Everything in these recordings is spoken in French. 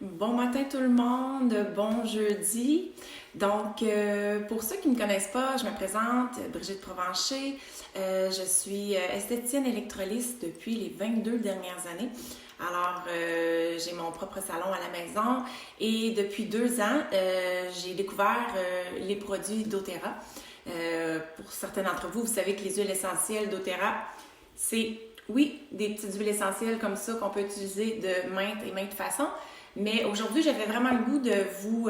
Bon matin tout le monde, bon jeudi. Donc, pour ceux qui ne me connaissent pas, je me présente, Brigitte Provencher. Je suis esthéticienne électroliste depuis les 22 dernières années. Alors, j'ai mon propre salon à la maison et depuis 2 ans, j'ai découvert les produits d'Otera. Pour certains d'entre vous, vous savez que les huiles essentielles d'Otera, c'est, oui, des petites huiles essentielles comme ça qu'on peut utiliser de maintes et maintes façons. Mais aujourd'hui, j'avais vraiment le goût de vous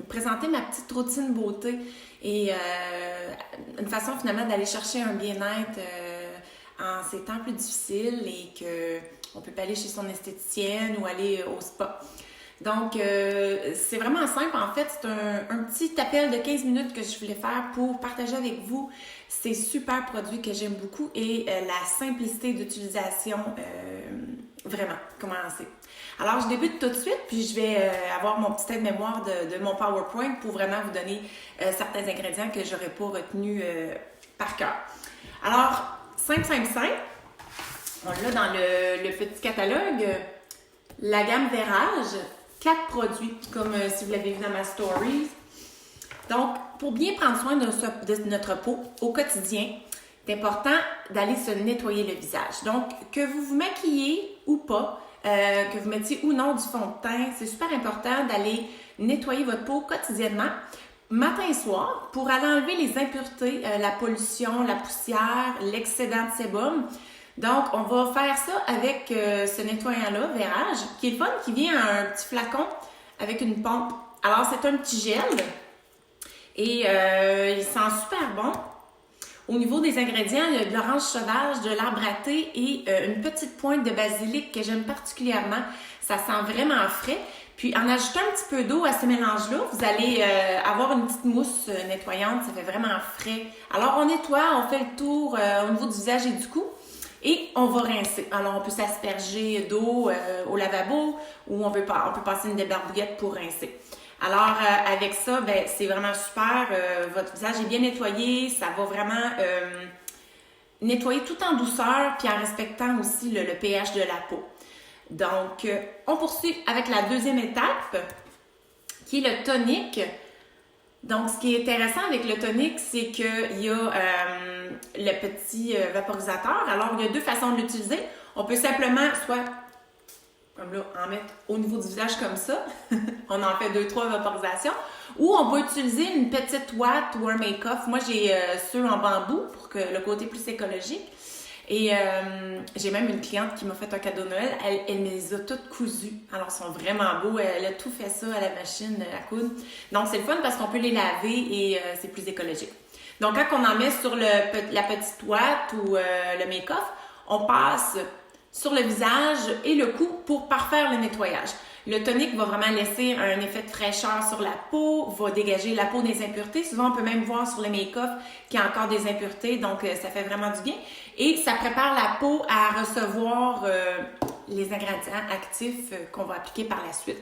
présenter ma petite routine beauté et une façon finalement d'aller chercher un bien-être en ces temps plus difficiles et qu'on peut pas aller chez son esthéticienne ou aller au spa. Donc, c'est vraiment simple. En fait, c'est un petit appel de 15 minutes que je voulais faire pour partager avec vous ces super produits que j'aime beaucoup et la simplicité d'utilisation, vraiment, commencer. Alors, je débute tout de suite, puis je vais avoir mon petit aide-mémoire de mon PowerPoint pour vraiment vous donner certains ingrédients que j'aurais pas retenus par cœur. Alors, simple. On l'a dans le petit catalogue. La gamme Vérage, 4 produits, comme si vous l'avez vu dans ma story. Donc, pour bien prendre soin de notre peau au quotidien, c'est important d'aller se nettoyer le visage. Donc, que vous vous maquillez ou pas, que vous mettiez ou non du fond de teint, c'est super important d'aller nettoyer votre peau quotidiennement, matin et soir, pour aller enlever les impuretés, la pollution, la poussière, l'excédent de sébum. Donc, on va faire ça avec ce nettoyant-là, Vérage, qui est le fun, qui vient en un petit flacon avec une pompe. Alors, c'est un petit gel et il sent super bon. Au niveau des ingrédients, il y a de l'orange sauvage, de l'arbre à thé et une petite pointe de basilic que j'aime particulièrement. Ça sent vraiment frais. Puis en ajoutant un petit peu d'eau à ce mélange-là, vous allez avoir une petite mousse nettoyante. Ça fait vraiment frais. Alors on nettoie, on fait le tour au niveau du visage et du cou. Et on va rincer. Alors, on peut s'asperger d'eau au lavabo ou on peut passer une débarbouillette pour rincer. Alors, avec ça, ben, c'est vraiment super. Votre visage est bien nettoyé. Ça va vraiment nettoyer tout en douceur puis en respectant aussi le pH de la peau. Donc, on poursuit avec la deuxième étape qui est le tonique. Donc, ce qui est intéressant avec le tonique, c'est qu'il y a le petit vaporisateur. Alors, il y a 2 façons de l'utiliser. On peut simplement, soit, comme là, en mettre au niveau du visage comme ça. On en fait 2-3 vaporisations. Ou on peut utiliser une petite ouate ou un make-off. Moi, j'ai ceux en bambou pour que le côté plus écologique. Et j'ai même une cliente qui m'a fait un cadeau de Noël. Elle me les a toutes cousues. Alors, ils sont vraiment beaux. Elle a tout fait ça à la machine à coudre. Donc, c'est le fun parce qu'on peut les laver et c'est plus écologique. Donc, quand on en met sur la petite ouate ou le make-off, on passe sur le visage et le cou pour parfaire le nettoyage. Le tonique va vraiment laisser un effet de fraîcheur sur la peau, va dégager la peau des impuretés. Souvent, on peut même voir sur le make-up qu'il y a encore des impuretés, donc ça fait vraiment du bien. Et ça prépare la peau à recevoir les ingrédients actifs qu'on va appliquer par la suite.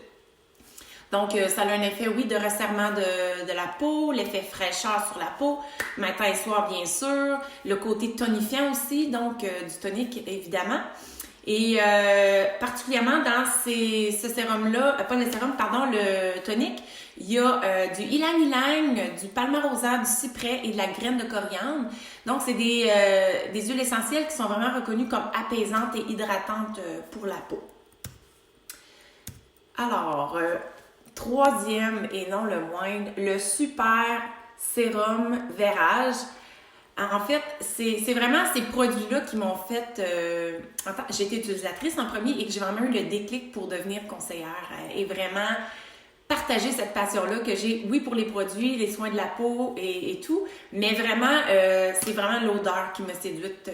Donc, ça a un effet, oui, de resserrement de la peau, l'effet fraîcheur sur la peau, matin et soir, bien sûr, le côté tonifiant aussi, donc du tonique, évidemment. Et particulièrement dans ce sérum-là, pas le sérum, pardon, le tonique, il y a du ylang-ylang, du palmarosa, du cyprès et de la graine de coriandre. Donc, c'est des huiles essentielles qui sont vraiment reconnues comme apaisantes et hydratantes pour la peau. Alors, troisième et non le moindre, le super sérum Vérage. En fait, c'est vraiment ces produits-là qui m'ont fait... j'ai été utilisatrice en premier et que j'ai vraiment eu le déclic pour devenir conseillère et vraiment partager cette passion-là que j'ai, oui, pour les produits, les soins de la peau et tout, mais vraiment, c'est vraiment l'odeur qui m'a séduite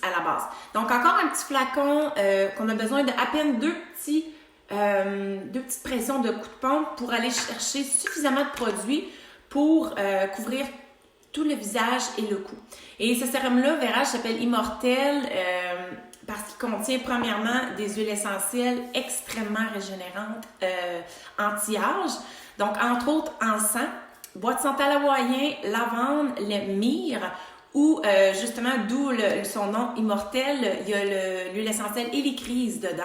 à la base. Donc, encore un petit flacon qu'on a besoin de à peine deux petites pressions de coup de pompe pour aller chercher suffisamment de produits pour couvrir tout le visage et le cou. Et ce sérum-là, Vérage, s'appelle Immortel parce qu'il contient premièrement des huiles essentielles extrêmement régénérantes, anti-âge. Donc, entre autres, encens, bois de santal hawaïen, lavande, le myrrhe, ou justement, d'où son nom Immortel, il y a l'huile essentielle hélicryse dedans.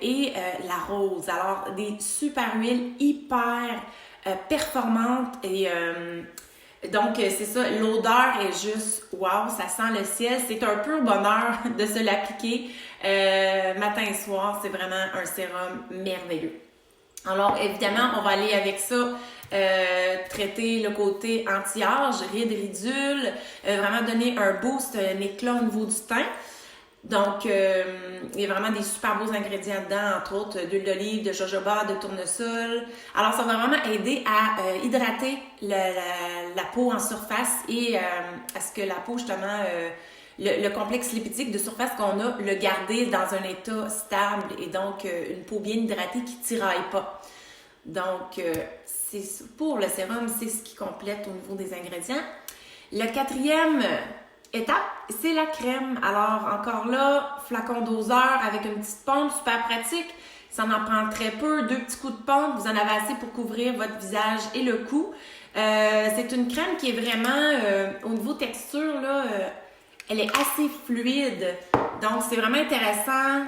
et la rose. Alors, des super huiles hyper performantes et donc c'est ça, l'odeur est juste wow, ça sent le ciel. C'est un pur bonheur de se l'appliquer matin et soir. C'est vraiment un sérum merveilleux. Alors, évidemment, on va aller avec ça, traiter le côté anti-âge, rides, ridules, vraiment donner un boost, un éclat au niveau du teint. Donc, il y a vraiment des super beaux ingrédients dedans, entre autres d'huile d'olive, de jojoba, de tournesol. Alors, ça va vraiment aider à hydrater la peau en surface et à ce que la peau, justement, le complexe lipidique de surface qu'on a, le garder dans un état stable et donc une peau bien hydratée qui ne tiraille pas. Donc, pour le sérum, c'est ce qui complète au niveau des ingrédients. Le quatrième étape, c'est la crème. Alors, encore là, flacon doseur avec une petite pompe, super pratique. Ça en prend très peu, 2 petits coups de pompe, vous en avez assez pour couvrir votre visage et le cou. C'est une crème qui est vraiment, au niveau texture, là, elle est assez fluide, donc c'est vraiment intéressant.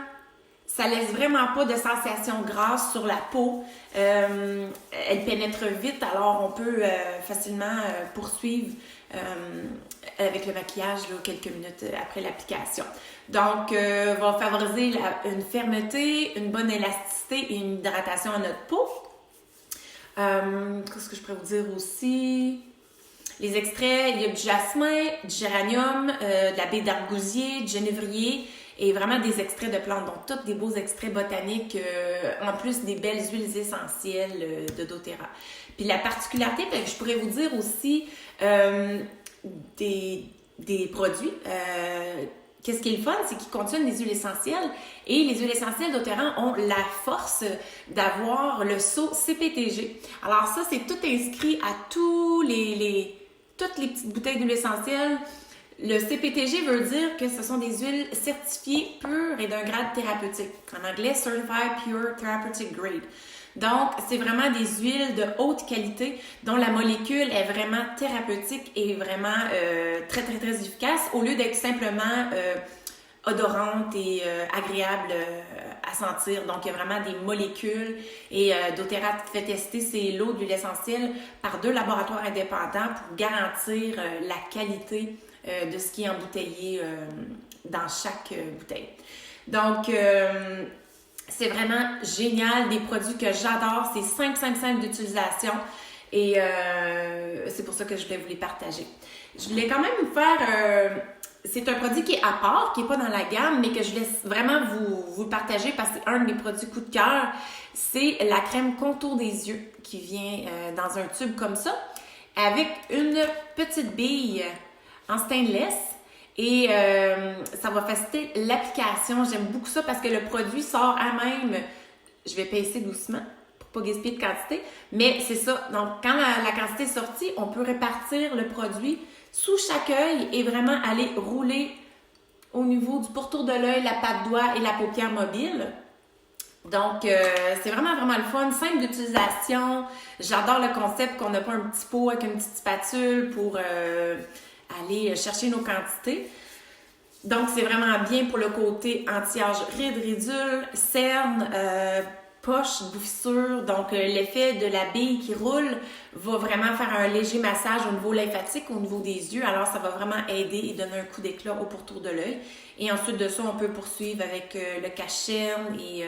Ça laisse vraiment pas de sensation grasse sur la peau. Elle pénètre vite, alors on peut facilement poursuivre avec le maquillage là, quelques minutes après l'application. Donc, va favoriser une fermeté, une bonne élasticité et une hydratation à notre peau. Qu'est-ce que je pourrais vous dire aussi? Les extraits, il y a du jasmin, du géranium, de la baie d'argousier, du genévrier et vraiment des extraits de plantes. Donc, tous des beaux extraits botaniques, en plus des belles huiles essentielles de doTERRA. Puis la particularité, je pourrais vous dire aussi des produits. Qu'est-ce qui est le fun, c'est qu'ils contiennent des huiles essentielles et les huiles essentielles doTERRA ont la force d'avoir le sceau CPTG. Alors ça, c'est tout inscrit à toutes les petites bouteilles d'huile essentielle. Le CPTG veut dire que ce sont des huiles certifiées pures et d'un grade thérapeutique. En anglais, Certified Pure Therapeutic Grade. Donc, c'est vraiment des huiles de haute qualité dont la molécule est vraiment thérapeutique et vraiment très, très, très efficace au lieu d'être simplement odorante et agréable à sentir. Donc, il y a vraiment des molécules et doTERRA fait tester ses lots d'huile essentielle par 2 laboratoires indépendants pour garantir la qualité de ce qui est embouteillé dans chaque bouteille. Donc, c'est vraiment génial, des produits que j'adore, c'est simple d'utilisation et c'est pour ça que je voulais vous les partager. Je voulais quand même vous faire, c'est un produit qui est à part, qui n'est pas dans la gamme, mais que je laisse vraiment vous partager parce que c'est un de mes produits coup de cœur, c'est la crème contour des yeux qui vient dans un tube comme ça, avec une petite bille en stainless. Et ça va faciliter l'application. J'aime beaucoup ça parce que le produit sort à même. Je vais pincer doucement pour pas gaspiller de quantité. Mais c'est ça. Donc, quand la quantité est sortie, on peut répartir le produit sous chaque œil et vraiment aller rouler au niveau du pourtour de l'œil, la patte doigt et la paupière mobile. Donc, c'est vraiment le fun, simple d'utilisation. J'adore le concept qu'on n'a pas un petit pot avec une petite spatule pour aller chercher nos quantités. Donc, c'est vraiment bien pour le côté anti-âge, rides, ridules, cernes, poches, bouffissures. Donc, l'effet de la bille qui roule va vraiment faire un léger massage au niveau lymphatique, au niveau des yeux. Alors, ça va vraiment aider et donner un coup d'éclat au pourtour de l'œil. Et ensuite de ça, on peut poursuivre avec le cache-cerne et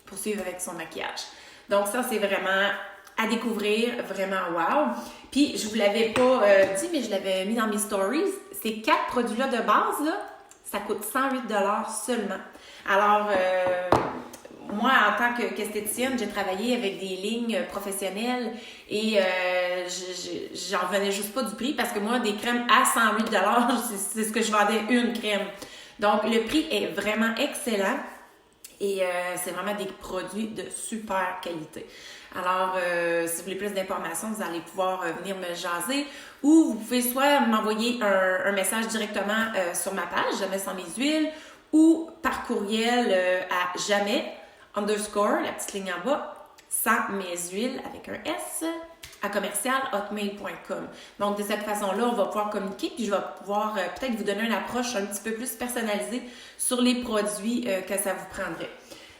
poursuivre avec son maquillage. Donc, ça, c'est vraiment à découvrir, vraiment wow. Puis, je vous l'avais pas dit, mais je l'avais mis dans mes stories. Ces 4 produits-là de base, là, ça coûte 108 $ seulement. Alors, moi, en tant qu'esthéticienne, j'ai travaillé avec des lignes professionnelles et j'en revenais juste pas du prix parce que moi, des crèmes à 108 $, c'est ce que je vendais une crème. Donc, le prix est vraiment excellent et c'est vraiment des produits de super qualité. Alors, si vous voulez plus d'informations, vous allez pouvoir venir me jaser ou vous pouvez soit m'envoyer un message directement sur ma page, Jamais sans mes huiles, ou par courriel à jamais _ la petite ligne en bas, sans mes huiles avec un S, à commercial@hotmail.com. Donc, de cette façon-là, on va pouvoir communiquer puis je vais pouvoir peut-être vous donner une approche un petit peu plus personnalisée sur les produits que ça vous prendrait.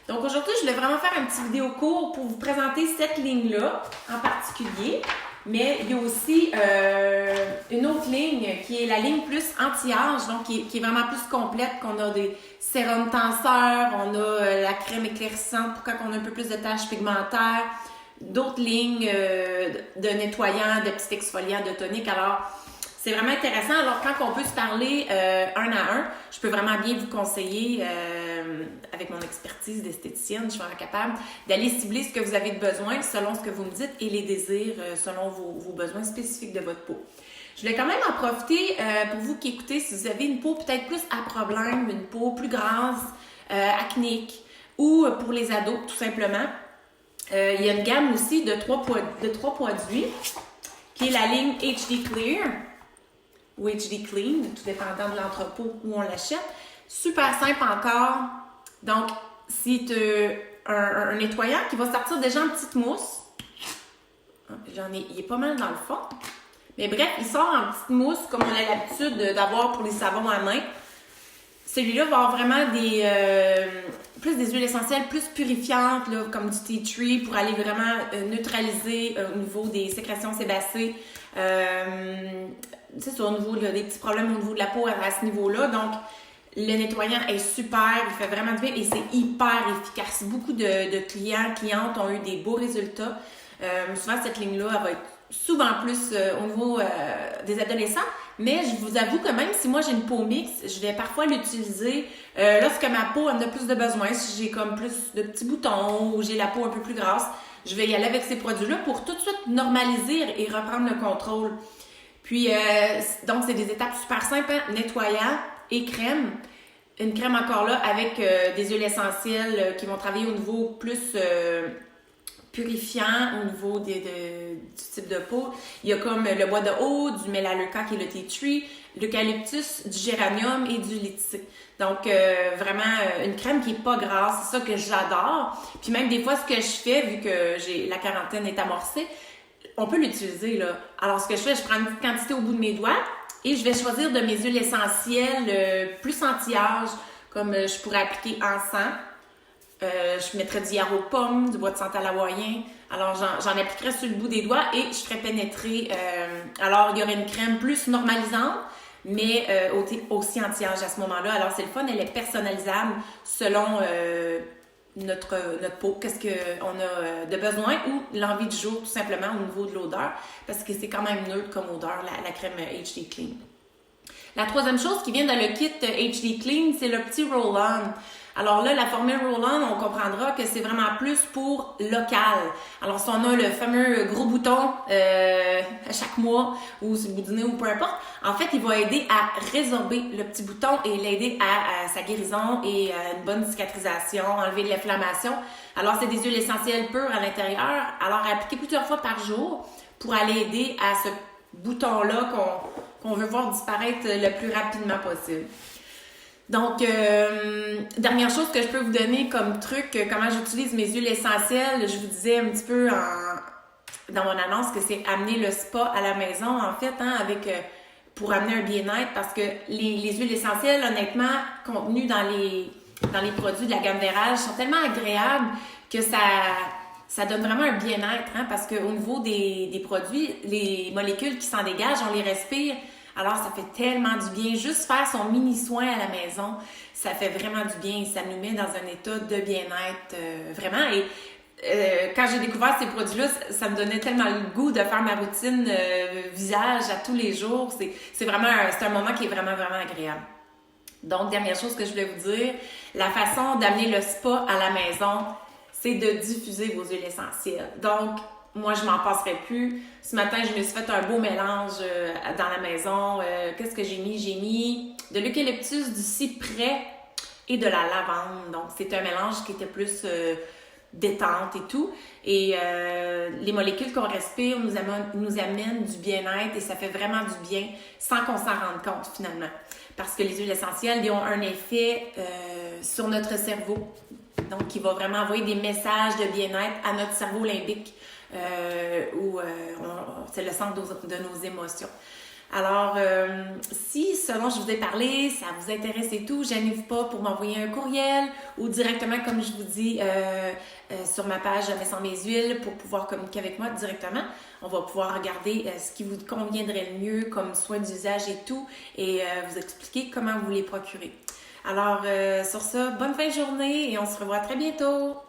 Donc aujourd'hui, je voulais vraiment faire un petit vidéo court pour vous présenter cette ligne-là en particulier. Mais il y a aussi une autre ligne qui est la ligne plus anti-âge, donc qui est vraiment plus complète, qu'on a des sérums tenseurs, on a la crème éclaircissante pour quand on a un peu plus de taches pigmentaires, d'autres lignes de nettoyants, de petits exfoliants, de toniques. Alors, c'est vraiment intéressant. Alors, quand on peut se parler un à un, je peux vraiment bien vous conseiller, avec mon expertise d'esthéticienne, je suis vraiment capable d'aller cibler ce que vous avez de besoin selon ce que vous me dites et les désirs selon vos besoins spécifiques de votre peau. Je voulais quand même en profiter pour vous qui écoutez, si vous avez une peau peut-être plus à problème, une peau plus grasse, acnéique, ou pour les ados, tout simplement. Il y a une gamme aussi de trois produits, qui est la ligne HD Clear, ou HD Clean, tout dépendant de l'entrepôt où on l'achète. Super simple encore. Donc, c'est un nettoyant qui va sortir déjà en petite mousse. Il est pas mal dans le fond. Mais bref, il sort en petite mousse comme on a l'habitude d'avoir pour les savons à main. Celui-là va avoir vraiment plus des huiles essentielles plus purifiantes, là, comme du tea tree, pour aller vraiment neutraliser au niveau des sécrétions sébacées. C'est ça, au niveau des petits problèmes au niveau de la peau à ce niveau-là. Donc, le nettoyant est super, il fait vraiment du bien et c'est hyper efficace. Beaucoup de clientes ont eu des beaux résultats. Souvent, cette ligne-là, elle va être souvent plus au niveau des adolescents. Mais je vous avoue que même si moi j'ai une peau mixte, je vais parfois l'utiliser lorsque ma peau en a plus de besoin. Si j'ai comme plus de petits boutons ou j'ai la peau un peu plus grasse, je vais y aller avec ces produits-là pour tout de suite normaliser et reprendre le contrôle. Puis, donc, c'est des étapes super simples, hein? Nettoyant et crème. Une crème encore là avec des huiles essentielles qui vont travailler au niveau plus purifiant, au niveau du type de peau. Il y a comme le bois de haut, du melaleuca qui est le tea tree, l'eucalyptus, du géranium et du litchi. Donc, vraiment, une crème qui est pas grasse, c'est ça que j'adore. Puis même des fois, ce que je fais, vu que la quarantaine est amorcée, on peut l'utiliser, là. Alors, ce que je fais, je prends une petite quantité au bout de mes doigts et je vais choisir de mes huiles essentielles plus anti-âge, comme je pourrais appliquer encens. Je mettrais du yarrow de pomme, du bois de santal hawaïen. Alors, j'en appliquerais sur le bout des doigts et je ferais pénétrer. Alors, il y aurait une crème plus normalisante, mais aussi anti-âge à ce moment-là. Alors, c'est le fun, elle est personnalisable selon notre peau, qu'est-ce qu'on a de besoin ou l'envie du jour, tout simplement, au niveau de l'odeur, parce que c'est quand même neutre comme odeur, la crème HD Clean. La troisième chose qui vient dans le kit HD Clean, c'est le petit roll-on. Alors là, la formule roll-on, on comprendra que c'est vraiment plus pour local. Alors si on a le fameux gros bouton à chaque mois ou sur le bout du nez ou peu importe, en fait, il va aider à résorber le petit bouton et l'aider à sa guérison et à une bonne cicatrisation, enlever de l'inflammation. Alors c'est des huiles essentielles pures à l'intérieur. Alors appliquer plusieurs fois par jour pour aller aider à ce bouton-là qu'on veut voir disparaître le plus rapidement possible. Donc, dernière chose que je peux vous donner comme truc, comment j'utilise mes huiles essentielles, je vous disais un petit peu dans mon annonce que c'est amener le spa à la maison, en fait, hein, pour amener un bien-être, parce que les huiles essentielles, honnêtement, contenues dans les produits de la gamme Vérage, sont tellement agréables que ça donne vraiment un bien-être, hein, parce qu'au niveau des produits, les molécules qui s'en dégagent, on les respire. Alors, ça fait tellement du bien. Juste faire son mini-soin à la maison, ça fait vraiment du bien. Ça nous met dans un état de bien-être, vraiment. Et quand j'ai découvert ces produits-là, ça me donnait tellement le goût de faire ma routine visage à tous les jours. C'est vraiment c'est un moment qui est vraiment, vraiment agréable. Donc, dernière chose que je voulais vous dire, la façon d'amener le spa à la maison, c'est de diffuser vos huiles essentielles. Donc, moi, je m'en passerai plus. Ce matin, je me suis fait un beau mélange dans la maison. Qu'est-ce que j'ai mis? J'ai mis de l'eucalyptus, du cyprès et de la lavande. Donc, c'est un mélange qui était plus détente et tout. Et les molécules qu'on respire nous amènent du bien-être et ça fait vraiment du bien sans qu'on s'en rende compte finalement. Parce que les huiles essentielles, ils ont un effet sur notre cerveau. Donc, il va vraiment envoyer des messages de bien-être à notre cerveau limbique. C'est le centre de nos émotions. Alors, si selon je vous ai parlé, ça vous intéresse et tout, gênez-vous pas pour m'envoyer un courriel ou directement, comme je vous dis, sur ma page Jamais sans mes huiles pour pouvoir communiquer avec moi directement. On va pouvoir regarder ce qui vous conviendrait le mieux comme soin d'usage et tout et vous expliquer comment vous les procurer. Alors, sur ça, bonne fin de journée et on se revoit très bientôt!